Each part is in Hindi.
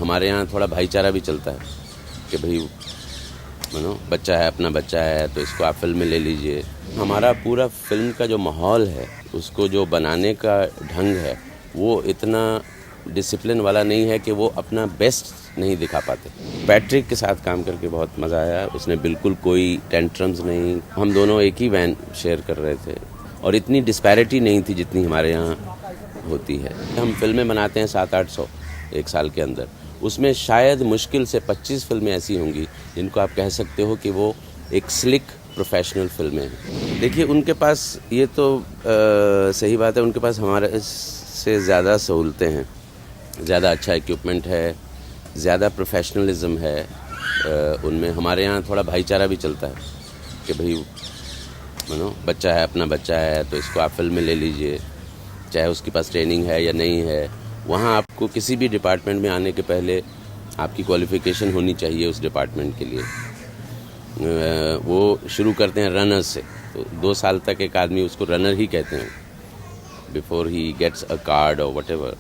हमारे यहाँ थोड़ा भाईचारा भी चलता है कि भाई बच्चा है, अपना बच्चा है तो इसको आप फिल्म में ले लीजिए। हमारा पूरा फिल्म का जो माहौल है, उसको जो बनाने का ढंग है, वो इतना डिसिप्लिन वाला नहीं है कि वो अपना बेस्ट नहीं दिखा पाते। पैट्रिक के साथ काम करके बहुत मज़ा आया। उसने बिल्कुल कोई टेंट्रम्स नहीं, हम दोनों एक ही वैन शेयर कर रहे थे और इतनी डिस्पैरिटी नहीं थी जितनी हमारे यहाँ होती है। हम फिल्में बनाते हैं 700-800 एक साल के अंदर, उसमें शायद मुश्किल से 25 फिल्में ऐसी होंगी जिनको आप कह सकते हो कि वो एक स्लिक प्रोफेशनल फिल्में हैं। देखिए, उनके पास ये तो सही बात है, उनके पास हमारे से ज़्यादा सहूलतें हैं, ज़्यादा अच्छा इक्विपमेंट है, ज़्यादा प्रोफेशनलिज्म है उनमें। हमारे यहाँ थोड़ा भाईचारा भी चलता है कि भाई बच्चा है, अपना बच्चा है तो इसको आप फिल्म में ले लीजिए, चाहे उसके पास ट्रेनिंग है या नहीं है। वहाँ आपको किसी भी डिपार्टमेंट में आने के पहले आपकी क्वालिफ़िकेशन होनी चाहिए उस डिपार्टमेंट के लिए। वो शुरू करते हैं रनर से, तो 2 साल तक एक आदमी उसको रनर ही कहते हैं before he gets a card और व्हाटएवर।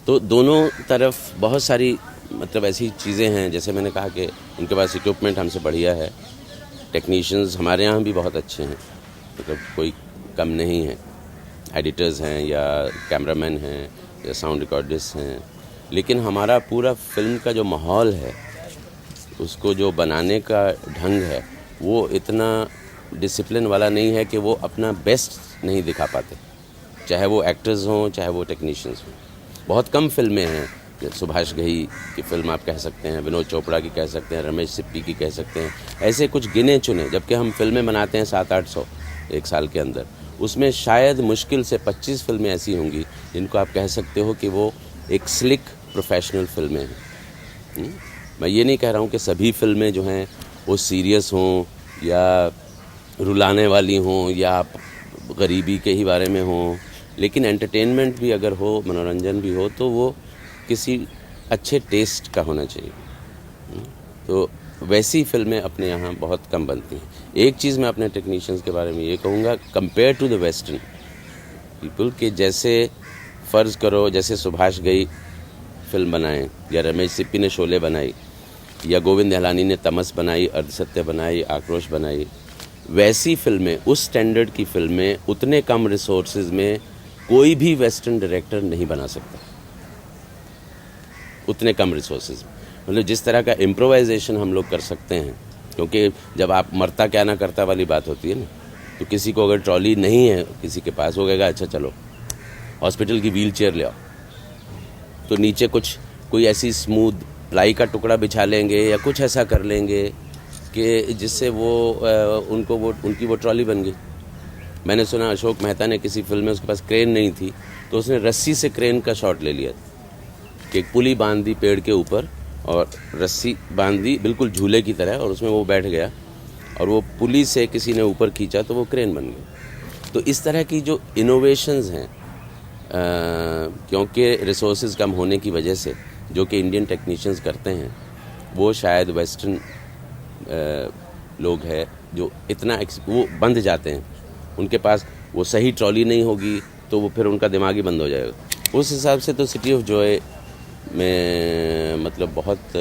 तो दोनों तरफ बहुत सारी मतलब ऐसी चीज़ें हैं, जैसे मैंने कहा कि उनके पास इक्विपमेंट हमसे बढ़िया है, टेक्नीशियंस हमारे यहाँ भी बहुत अच्छे हैं, मतलब कोई कम नहीं है, एडिटर्स हैं या कैमरामैन हैं या साउंड रिकॉर्डिस्ट हैं। लेकिन हमारा पूरा फिल्म का जो माहौल है, उसको जो बनाने का ढंग है, वो इतना डिसिप्लिन वाला नहीं है कि वो अपना बेस्ट नहीं दिखा पाते, चाहे वो एक्टर्स हों चाहे वो टेक्नीशियंस हों। बहुत कम फिल्में हैं, सुभाष घई की फिल्म आप कह सकते हैं, विनोद चोपड़ा की कह सकते हैं, रमेश सिप्पी की कह सकते हैं, ऐसे कुछ गिने चुने। जबकि हम फिल्में बनाते हैं 700-800 एक साल के अंदर, उसमें शायद मुश्किल से 25 फिल्में ऐसी होंगी जिनको आप कह सकते हो कि वो एक स्लिक प्रोफेशनल फिल्में हैं। मैं ये नहीं कह रहा हूँ कि सभी फिल्में जो हैं वो सीरियस हों या रुलाने वाली हों या गरीबी के ही बारे में हों, लेकिन एंटरटेनमेंट भी अगर हो, मनोरंजन भी हो, तो वो किसी अच्छे टेस्ट का होना चाहिए। तो वैसी फिल्में अपने यहाँ बहुत कम बनती हैं। एक चीज़ मैं अपने टेक्नीशियंस के बारे में ये कहूँगा, compare to the western people, के जैसे फ़र्ज़ करो जैसे सुभाष घई फिल्म बनाएं या रमेश सिप्पी ने शोले बनाई या गोविंद निहलानी ने तमस बनाई, अर्धसत्य बनाई, आक्रोश बनाई, वैसी फिल्में, उस स्टैंडर्ड की फिल्में उतने कम रिसोर्सेज में कोई भी वेस्टर्न डायरेक्टर नहीं बना सकता, उतने कम रिसोर्सेज। मतलब जिस तरह का इम्प्रोवाइजेशन हम लोग कर सकते हैं, क्योंकि जब आप मरता क्या ना करता वाली बात होती है ना, तो किसी को अगर ट्रॉली नहीं है किसी के पास, वो कहेगा अच्छा चलो हॉस्पिटल की व्हील चेयर ले आओ, तो नीचे कोई ऐसी स्मूथ प्लाई का टुकड़ा बिछा लेंगे या कुछ ऐसा कर लेंगे कि जिससे उनकी वो ट्रॉली बन गई। मैंने सुना अशोक मेहता ने किसी फिल्म में, उसके पास क्रेन नहीं थी तो उसने रस्सी से क्रेन का शॉट ले लिया कि एक पुली बांध दी पेड़ के ऊपर और रस्सी बांध दी बिल्कुल झूले की तरह, और उसमें वो बैठ गया और वो पुली से किसी ने ऊपर खींचा तो वो क्रेन बन गई। तो इस तरह की जो इनोवेशंस हैं, क्योंकि रिसोर्सेज कम होने की वजह से जो कि इंडियन टेक्नीशियंस करते हैं, वो शायद वेस्टर्न लोग हैं जो इतना वो बंद जाते हैं, उनके पास वो सही ट्रॉली नहीं होगी तो वो फिर उनका दिमाग ही बंद हो जाएगा। उस हिसाब से तो सिटी ऑफ जॉय में मतलब बहुत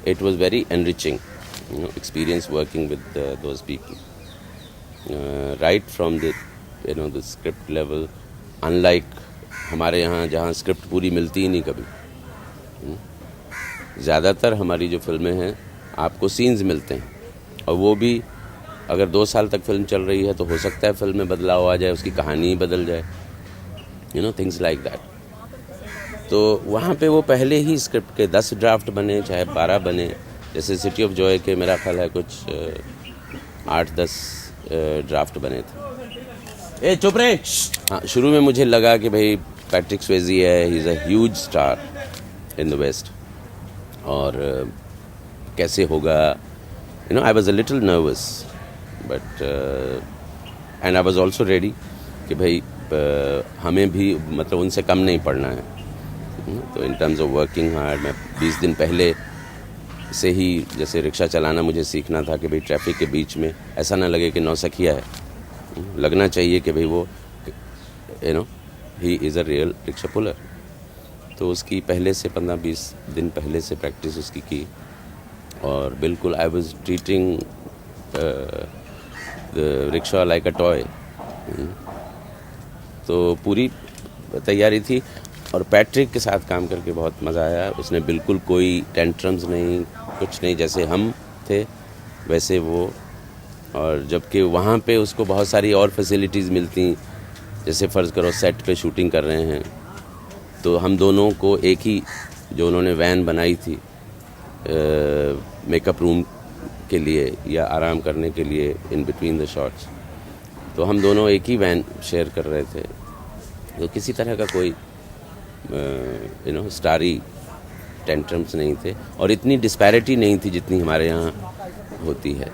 it was very enriching experience working with those people right from the script level, unlike हमारे यहाँ जहाँ स्क्रिप्ट पूरी मिलती ही नहीं कभी। ज़्यादातर हमारी जो फिल्में हैं आपको सीन्स मिलते हैं, और वो भी अगर 2 साल तक फिल्म चल रही है तो हो सकता है फिल्म में बदलाव आ जाए, उसकी कहानी ही बदल जाए, थिंग्स लाइक दैट। तो वहाँ पे वो पहले ही स्क्रिप्ट के 10 ड्राफ्ट बने चाहे 12 बने। जैसे सिटी ऑफ जॉय के मेरा ख्याल है कुछ 8-10 ड्राफ्ट बने थे। ए चुप रहे। हाँ, शुरू में मुझे लगा कि भाई पैट्रिक स्वेजी है, he is a huge star in the west, और कैसे होगा, I was a little nervous, but and I was also ready कि भाई हमें भी मतलब उनसे कम नहीं पड़ना है। तो in terms of working hard, मैं 20 दिन पहले से ही जैसे रिक्शा चलाना मुझे सीखना था कि भाई ट्रैफिक के बीच में ऐसा ना लगे कि नौसखिया है, लगना चाहिए कि भाई वो ही is a real rickshaw puller. तो उसकी पहले से 15-20 दिन पहले से प्रैक्टिस उसकी की और बिल्कुल I was treating the rickshaw like a toy. तो पूरी तैयारी थी और पैट्रिक के साथ काम करके बहुत मज़ा आया। उसने बिल्कुल कोई टेंट्रम्स नहीं, कुछ नहीं, जैसे हम थे वैसे वो। और जबकि वहाँ पे उसको बहुत सारी और फैसिलिटीज़ मिलती, जैसे फ़र्ज़ करो सेट पे शूटिंग कर रहे हैं तो हम दोनों को एक ही जो उन्होंने वैन बनाई थी मेकअप रूम के लिए या आराम करने के लिए इन बिटवीन द शॉट्स, तो हम दोनों एक ही वैन शेयर कर रहे थे। तो किसी तरह का कोई स्टारी टेंट्रम्स नहीं थे और इतनी डिस्पैरिटी नहीं थी जितनी हमारे यहाँ होती है।